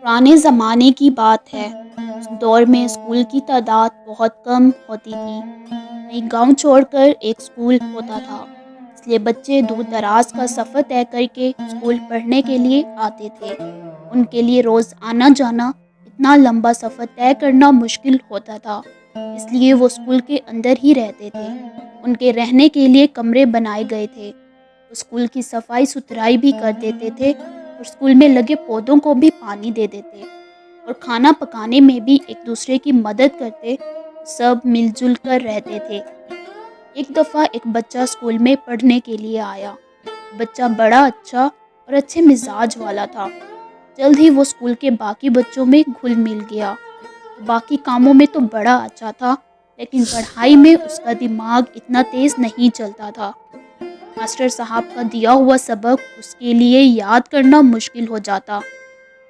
پرانے زمانے کی بات ہے۔ اس دور میں اسکول کی تعداد بہت کم ہوتی تھی۔ کئی گاؤں چھوڑ کر ایک اسکول ہوتا تھا، اس لیے بچے دور دراز کا سفر طے کر کے اسکول پڑھنے کے لیے آتے تھے۔ ان کے لیے روز آنا جانا، اتنا لمبا سفر طے کرنا مشکل ہوتا تھا، اس لیے وہ اسکول کے اندر ہی رہتے تھے۔ ان کے رہنے کے لیے کمرے بنائے گئے تھے۔ اسکول کی صفائی ستھرائی بھی کر دیتے تھے اور اسکول میں لگے پودوں کو بھی پانی دے دیتے اور کھانا پکانے میں بھی ایک دوسرے کی مدد کرتے۔ سب مل جل کر رہتے تھے۔ ایک دفعہ ایک بچہ اسکول میں پڑھنے کے لیے آیا۔ بچہ بڑا اچھا اور اچھے مزاج والا تھا۔ جلد ہی وہ اسکول کے باقی بچوں میں گھل مل گیا۔ باقی کاموں میں تو بڑا اچھا تھا، لیکن پڑھائی میں اس کا دماغ اتنا تیز نہیں چلتا تھا۔ ماسٹر صاحب کا دیا ہوا سبق اس کے لیے یاد کرنا مشکل ہو جاتا۔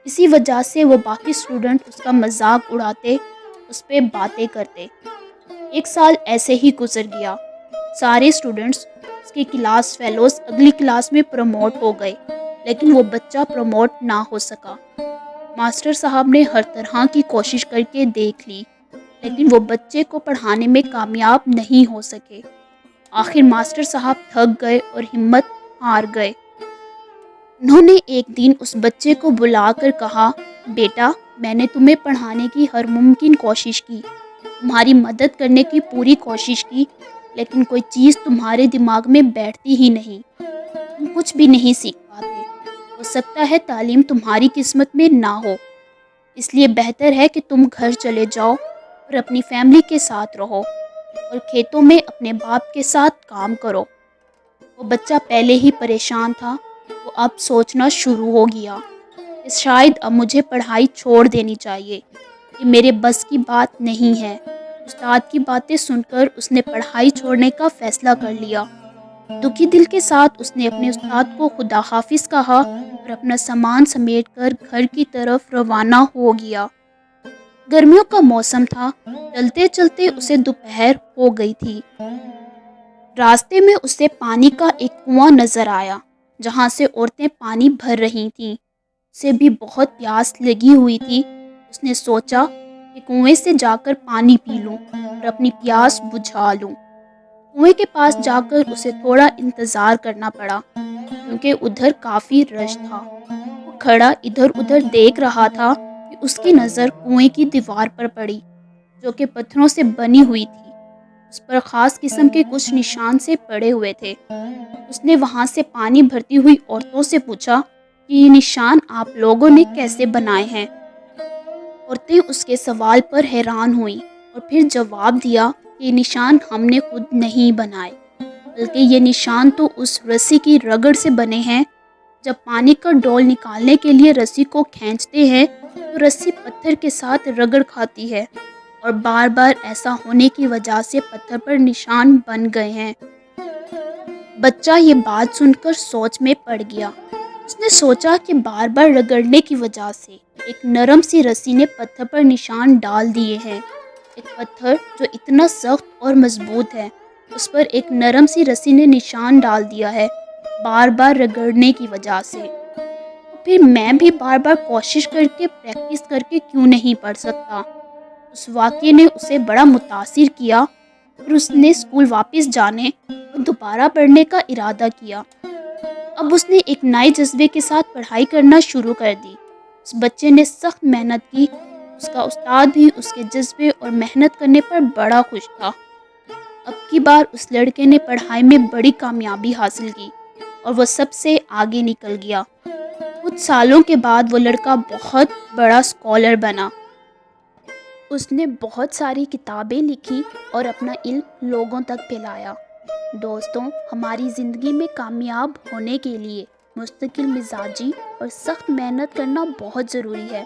اسی وجہ سے وہ باقی اسٹوڈنٹ اس کا مذاق اڑاتے، اس پہ باتیں کرتے۔ ایک سال ایسے ہی گزر گیا۔ سارے اسٹوڈنٹس، اس کے کلاس فیلوز اگلی کلاس میں پروموٹ ہو گئے، لیکن وہ بچہ پروموٹ نہ ہو سکا۔ ماسٹر صاحب نے ہر طرح کی کوشش کر کے دیکھ لی، لیکن وہ بچے کو پڑھانے میں کامیاب نہیں ہو سکے۔ آخر ماسٹر صاحب تھک گئے اور ہمت ہار گئے۔ انہوں نے ایک دن اس بچے کو بلا کر کہا، بیٹا، میں نے تمہیں پڑھانے کی ہر ممکن کوشش کی، تمہاری مدد کرنے کی پوری کوشش کی، لیکن کوئی چیز تمہارے دماغ میں بیٹھتی ہی نہیں، تم کچھ بھی نہیں سیکھ پاتے۔ ہو سکتا ہے تعلیم تمہاری قسمت میں نہ ہو، اس لیے بہتر ہے کہ تم گھر چلے جاؤ اور اپنی فیملی کے ساتھ رہو اور کھیتوں میں اپنے باپ کے ساتھ کام کرو۔ وہ بچہ پہلے ہی پریشان تھا، وہ اب سوچنا شروع ہو گیا کہ شاید اب مجھے پڑھائی چھوڑ دینی چاہیے، یہ میرے بس کی بات نہیں ہے۔ استاد کی باتیں سن کر اس نے پڑھائی چھوڑنے کا فیصلہ کر لیا۔ دکھی دل کے ساتھ اس نے اپنے استاد کو خدا حافظ کہا اور اپنا سامان سمیٹ کر گھر کی طرف روانہ ہو گیا۔ گرمیوں کا موسم تھا، چلتے چلتے اسے دوپہر ہو گئی تھی۔ راستے میں اسے پانی کا ایک کنواں نظر آیا، جہاں سے عورتیں پانی بھر رہی تھیں۔ اسے بھی بہت پیاس لگی ہوئی تھی۔ اس نے سوچا کہ کنویں سے جا کر پانی پی لوں اور اپنی پیاس بجھا لوں۔ کنویں کے پاس جا کر اسے تھوڑا انتظار کرنا پڑا، کیونکہ ادھر کافی رش تھا۔ وہ کھڑا ادھر ادھر دیکھ رہا تھا کہ اس کی نظر کنویں کی دیوار پر پڑی، جو کہ پتھروں سے بنی ہوئی تھی۔ اس پر خاص قسم کے کچھ نشان سے پڑے ہوئے تھے۔ اس نے وہاں سے پانی بھرتی ہوئی عورتوں سے پوچھا کہ یہ نشان آپ لوگوں نے کیسے بنائے ہیں؟ عورتیں اس کے سوال پر حیران ہوئیں اور پھر جواب دیا کہ یہ نشان ہم نے خود نہیں بنائے، بلکہ یہ نشان تو اس رسی کی رگڑ سے بنے ہیں۔ جب پانی کا ڈول نکالنے کے لیے رسی کو کھینچتے ہیں تو رسی پتھر کے ساتھ رگڑ کھاتی ہے، اور بار بار ایسا ہونے کی وجہ سے پتھر پر نشان بن گئے ہیں۔ بچہ یہ بات سن کر سوچ میں پڑ گیا۔ اس نے سوچا کہ بار بار رگڑنے کی وجہ سے ایک نرم سی رسی نے پتھر پر نشان ڈال دیے ہیں۔ ایک پتھر جو اتنا سخت اور مضبوط ہے، اس پر ایک نرم سی رسی نے نشان ڈال دیا ہے، بار بار رگڑنے کی وجہ سے۔ تو پھر میں بھی بار بار کوشش کر کے پریکٹس کر کے کیوں نہیں پڑھ سکتا؟ اس واقعے نے اسے بڑا متاثر کیا اور اس نے اسکول واپس جانے اور دوبارہ پڑھنے کا ارادہ کیا۔ اب اس نے ایک نئے جذبے کے ساتھ پڑھائی کرنا شروع کر دی۔ اس بچے نے سخت محنت کی، اس کا استاد بھی اس کے جذبے اور محنت کرنے پر بڑا خوش تھا۔ اب کی بار اس لڑکے نے پڑھائی میں بڑی کامیابی حاصل کی اور وہ سب سے آگے نکل گیا۔ کچھ سالوں کے بعد وہ لڑکا بہت بڑا اسکالر بنا۔ اس نے بہت ساری کتابیں لکھی اور اپنا علم لوگوں تک پھیلایا۔ دوستوں، ہماری زندگی میں کامیاب ہونے کے لیے مستقل مزاجی اور سخت محنت کرنا بہت ضروری ہے۔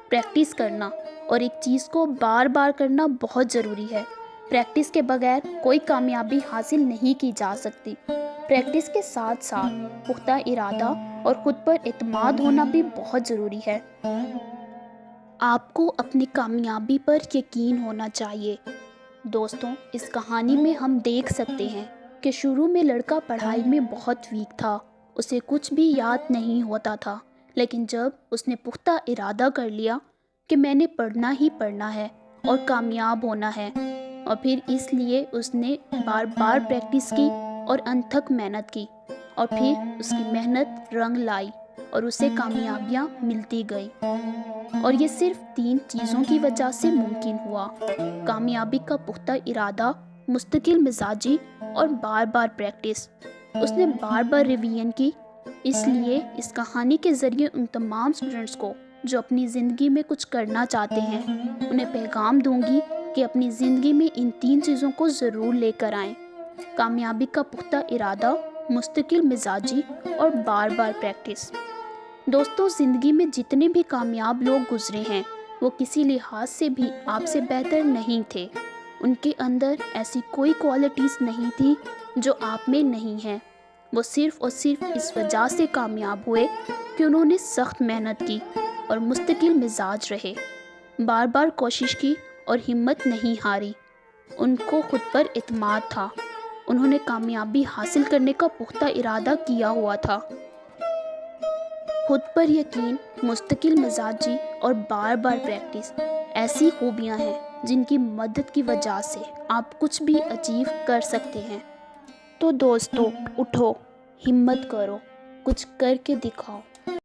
پریکٹس کرنا اور ایک چیز کو بار بار کرنا بہت ضروری ہے۔ پریکٹس کے بغیر کوئی کامیابی حاصل نہیں کی جا سکتی۔ پریکٹس کے ساتھ ساتھ پختہ ارادہ اور خود پر اعتماد ہونا بھی بہت ضروری ہے۔ آپ کو اپنی کامیابی پر یقین ہونا چاہیے۔ دوستوں، اس کہانی میں ہم دیکھ سکتے ہیں کہ شروع میں لڑکا پڑھائی میں بہت ویک تھا، اسے کچھ بھی یاد نہیں ہوتا تھا، لیکن جب اس نے پختہ ارادہ کر لیا کہ میں نے پڑھنا ہی پڑھنا ہے اور کامیاب ہونا ہے، اور پھر اس لیے اس نے بار بار پریکٹس کی اور انتھک محنت کی، اور پھر اس کی محنت رنگ لائی اور اسے کامیابیاں ملتی گئیں، اور یہ صرف 3 چیزوں کی وجہ سے ممکن ہوا: کامیابی کا پختہ ارادہ، مستقل مزاجی اور بار بار پریکٹس۔ اس نے بار بار ریویژن کی۔ اس لیے اس کہانی کے ذریعے ان تمام اسٹوڈنٹس کو جو اپنی زندگی میں کچھ کرنا چاہتے ہیں، انہیں پیغام دوں گی کہ اپنی زندگی میں ان 3 چیزوں کو ضرور لے کر آئیں: کامیابی کا پختہ ارادہ، مستقل مزاجی اور بار بار پریکٹس۔ دوستو، زندگی میں جتنے بھی کامیاب لوگ گزرے ہیں وہ کسی لحاظ سے بھی آپ سے بہتر نہیں تھے۔ ان کے اندر ایسی کوئی کوالٹیز نہیں تھی جو آپ میں نہیں ہیں۔ وہ صرف اور صرف اس وجہ سے کامیاب ہوئے کہ انہوں نے سخت محنت کی اور مستقل مزاج رہے، بار بار کوشش کی اور ہمت نہیں ہاری۔ ان کو خود پر اعتماد تھا، انہوں نے کامیابی حاصل کرنے کا پختہ ارادہ کیا ہوا تھا۔ خود پر یقین، مستقل مزاجی اور بار بار پریکٹس ایسی خوبیاں ہیں جن کی مدد کی وجہ سے آپ کچھ بھی اچیو کر سکتے ہیں۔ تو دوستو، اٹھو، ہمت کرو، کچھ کر کے دکھاؤ۔